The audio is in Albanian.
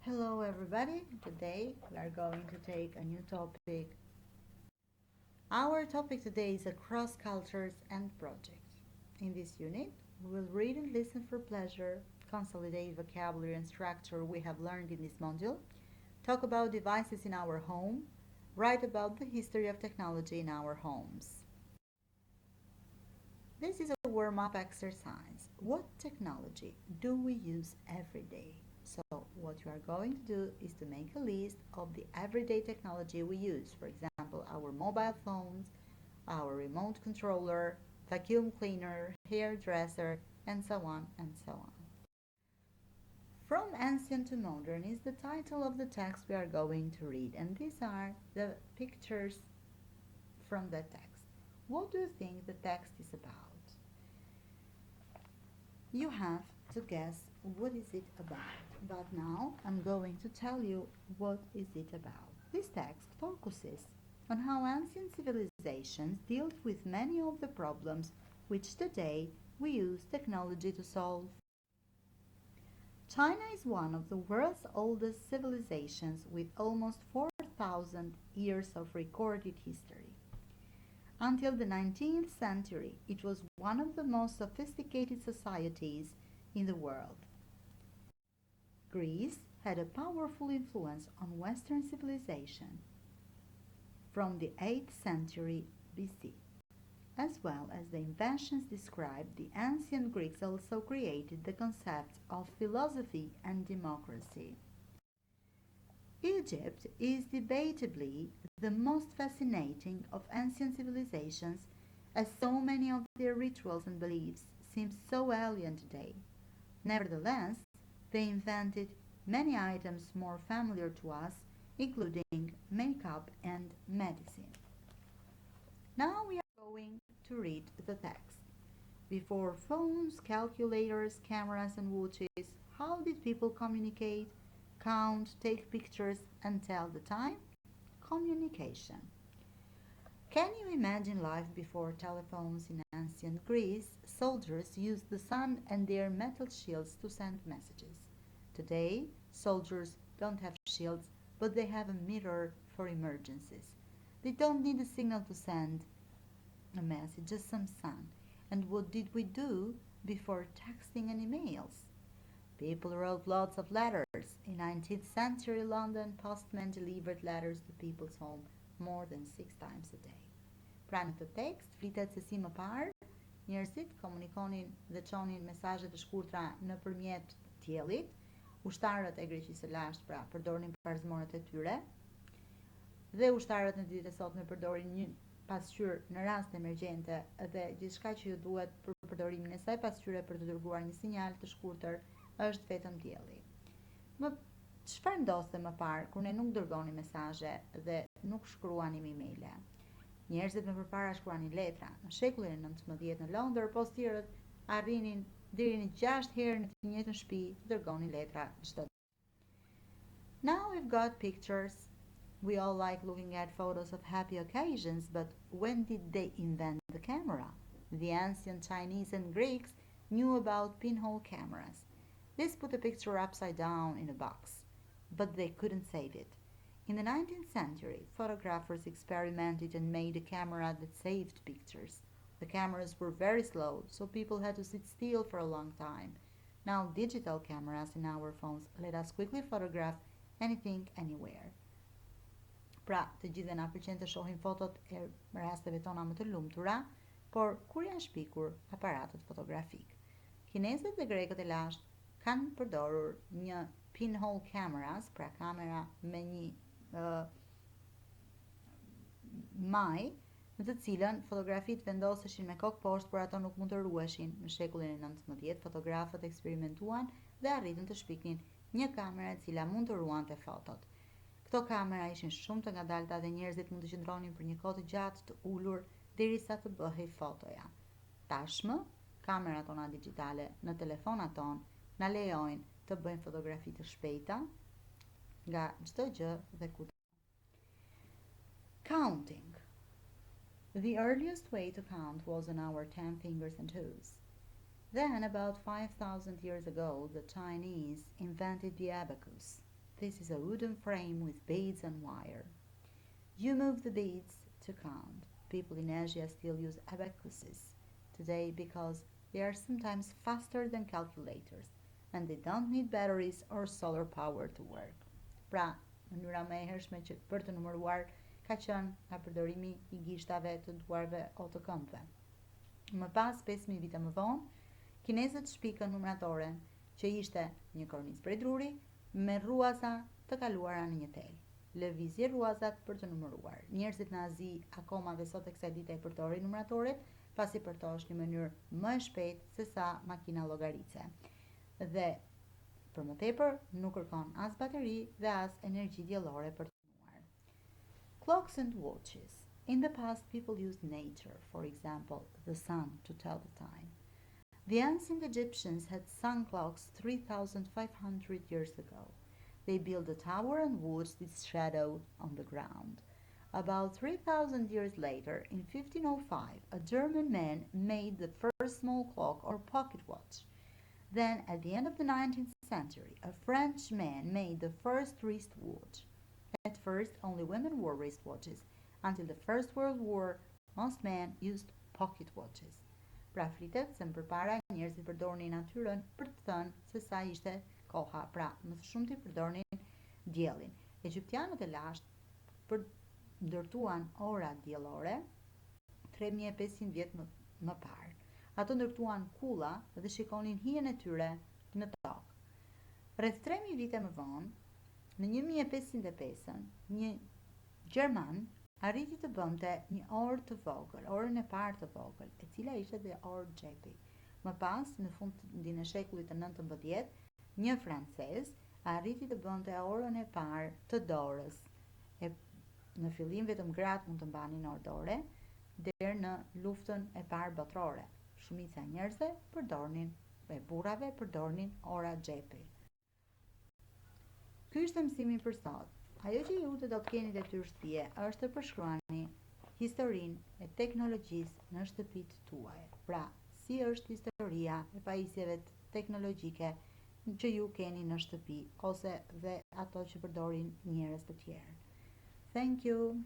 Hello everybody, today we are going to take a new topic. Our topic today is across cultures and projects. In this unit, we will read and listen for pleasure, consolidate vocabulary and structure we have learned in this module, talk about devices in our home, write about the history of technology in our homes. This is a warm-up exercise. What technology do we use every day? So what you are going to do is to make a list of the everyday technology we use. For example, our mobile phones, our remote controller, vacuum cleaner, hairdresser, and so on and so on. From Ancient to Modern is the title of the text we are going to read, and these are the pictures from the text. What do you think the text is about? You have to guess what is it about. But now I'm going to tell you what is it about. This text focuses on how ancient civilizations dealt with many of the problems which today we use technology to solve. China is one of the world's oldest civilizations with almost 4,000 years of recorded history. Until the 19th century, it was one of the most sophisticated societies in the world. Greece had a powerful influence on Western civilization from the 8th century BC. As well as the inventions described, the ancient Greeks also created the concepts of philosophy and democracy. Egypt is debatably the most fascinating of ancient civilizations, as so many of their rituals and beliefs seem so alien today. Nevertheless, they invented many items more familiar to us, including makeup and medicine. Now we are going to read the text. Before phones, calculators, cameras, and watches, how did people communicate, count, take pictures, and tell the time? Communication. Can you imagine life before telephones in ancient Greece? Soldiers used the sun and their metal shields to send messages. Today, soldiers don't have shields, but they have a mirror for emergencies. They don't need a signal to send a message, just some sun. And what did we do before texting and emails? People wrote lots of letters. In 19th century London, postmen delivered letters to people's home more than 6 times a day. Pra në këtë tekst, flitet se si më parë, njerëzit komunikonin dhe çonin mesazhe të shkurtra nëpërmjet diellit. Ushtarët e Greqisë së lashtë pra përdornin parzmorët e tyre dhe ushtarët në ditët e sotme përdorin një pasqyrë në rast emergjente dhe gjithçka që ju duhet për përdorimin e saj pasqyre për të dërguar një sinjal të shkurtër është vetëm dielli. Më çfarë ndodhte më parë kur ne nuk dërgonim mesazhe dhe nuk shkruanim emaile? Njerëzit më përpara shkruanin letra. Në shekullin e 19 në Londër, postierët arrinin deri në 6 herë në të njëjtën shtëpi të dërgonin letra çdo ditë. Now we've got pictures. We all like looking at photos of happy occasions, but when did they invent the camera? The ancient Chinese and Greeks knew about pinhole cameras. This put a picture upside down in a box, but they couldn't save it. In the 19th century, photographers experimented and made a camera that saved pictures. The cameras were very slow, so people had to sit still for a long time. Now digital cameras in our phones let us quickly photograph anything, anywhere. Pra, të gjithë na pëlqen të shohim fotot e rasteve tona më të lumtura, por kur janë shpikur aparatet fotografik? Kinezët dhe grekët e lashtë kanë përdorur një pinhole cameras, pra kamera me një maj, në të cilën fotografitë vendoseshin me kokë poshtë, por ato nuk mund të ruheshin. Në shekullin e 19, fotografët eksperimentuan dhe arritën të shpiknin një kamerë e cila mund të ruante fotot. Këto kamera ishin shumë të ngadalta dhe njerëzit mund të qëndronin për një kohë të gjatë të ulur derisa të bëhej fotoja. Tashmë, kamerat tona digjitale në telefonat tonë na lejojnë të bëjmë fotografi të shpejta nga çdo gjë dhe kudo. Counting. The earliest way to count was on our 10 fingers and toes. Then, about 5,000 years ago, the Chinese invented the abacus. This is a wooden frame with beads and wire. You move the beads to count. People in Asia still use abacuses today because they are sometimes faster than calculators and they don't need batteries or solar power to work. Pra, mënyra më e hershme që për të numëruar ka qenë nga përdorimi i gishtave të duarve ose të këmbëve. Më pas 5000 vite më vonë, kinezët shpikën numëratoren që ishte një kornizë prej druri me rruaza të kaluara në një tel. Lëvizje rruazat për të numëruar. Njerëzit në Azi akoma dhe sot e kësaj dite e përdorin numëratoret, pasi për to është një mënyrë më e shpejtë se sa makina llogarice. Dhe për më tepër nuk kërkon as bateri dhe as energji diellore për të punuar. Clocks and watches. In the past, people used nature, for example, the sun, to tell the time. The ancient Egyptians had sun clocks 3,500 years ago. They built a tower and watched its shadow on the ground. About 3,000 years later, in 1505, a German man made the first small clock or pocket watch. Then, at the end of the 19th century, a French man made the first wristwatch. At first, only women wore wristwatches. Until the First World War, most men used pocket watches. Pra flitet se më përpara njerëzit përdornin natyrën për të thënë se sa ishte koha, pra më së shumti përdornin diellin. Egjiptianët e lashtë ndërtuan ora diellore 3500 vjet më parë. Ato ndërtuan kulla dhe shikonin hijen e tyre në tokë. Rreth 3000 vite më vonë, në 1505, një gjerman arriti të bënte një orë të vogël, orën e parë të vogël, e cila ishte dhe orë xhepi. Më pas, në fundin e shekullit të 19, një francez arriti të bënte orën e parë të dorës. Në fillim vetëm gratë mund të mbanin orë dore, deri në luftën e parë botërore. Shumica e njerëzve burrave përdornin ora xhepi. Ky ishte mësimi për sot. Ajo që ju do të keni detyrë shtëpie është të përshkruani historinë e teknologjisë në shtëpitë tuaja. Pra, si është historia e pajisjeve teknologjike që ju keni në shtëpi ose dhe ato që përdorin njerëz të tjerë. Thank you.